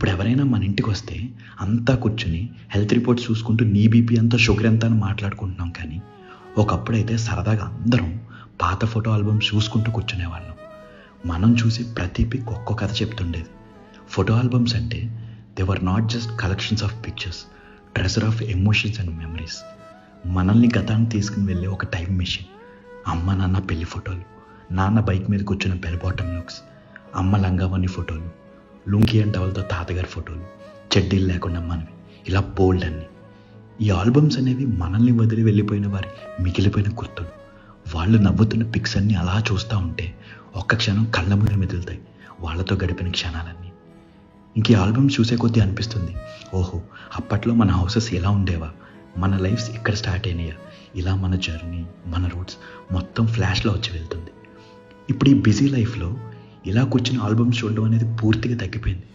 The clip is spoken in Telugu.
ఇప్పుడు ఎవరైనా మన ఇంటికి వస్తే అంతా కూర్చుని హెల్త్ రిపోర్ట్స్ చూసుకుంటూ నీ బీపీ ఎంత షుగర్ ఎంత అని మాట్లాడుకుంటున్నాం. కానీ ఒకప్పుడైతే సరదాగా అందరం పాత ఫోటో ఆల్బమ్స్ చూసుకుంటూ కూర్చునేవాళ్ళం. మనం చూసి ప్రతి పిక్ ఒక్కో కథ చెప్తుండేది. ఫోటో ఆల్బమ్స్ అంటే they were not just collections of pictures, treasure of emotions and memories. మనల్ని గతాన్ని తీసుకుని వెళ్ళే ఒక టైం మెషిన్. అమ్మ నాన్న పెళ్లి ఫోటోలు, నాన్న బైక్ మీద కూర్చున్న బెల్ బాటమ్ లుక్స్, అమ్మ లంగావని ఫోటోలు, లుంకీ అండ్ టవల్తో తాతగారి ఫోటోలు, చెడ్డీలు లేకుండా మనవి, ఇలా బోల్డ్ అన్ని. ఈ ఆల్బమ్స్ అనేవి మనల్ని వదిలి వెళ్ళిపోయిన వారి మిగిలిపోయిన గుర్తులు. వాళ్ళు నవ్వుతున్న పిక్స్ అన్నీ అలా చూస్తూ ఉంటే ఒక్క క్షణం కళ్ళ ముందు మెదులుతాయి వాళ్ళతో గడిపిన క్షణాలన్నీ. ఇంక ఈ ఆల్బమ్స్ చూసే కొద్దీ అనిపిస్తుంది, ఓహో అప్పట్లో మన హౌసెస్ ఎలా ఉండేవా, మన లైఫ్స్ ఇక్కడ స్టార్ట్ అయినాయా, ఇలా మన జర్నీ, మన రూట్స్ మొత్తం ఫ్లాష్లో వచ్చి వెళ్తుంది. ఇప్పుడు ఈ బిజీ లైఫ్లో ఇలా కూర్చుని ఆల్బమ్స్ చూడడం అనేది పూర్తిగా తగ్గిపోయింది.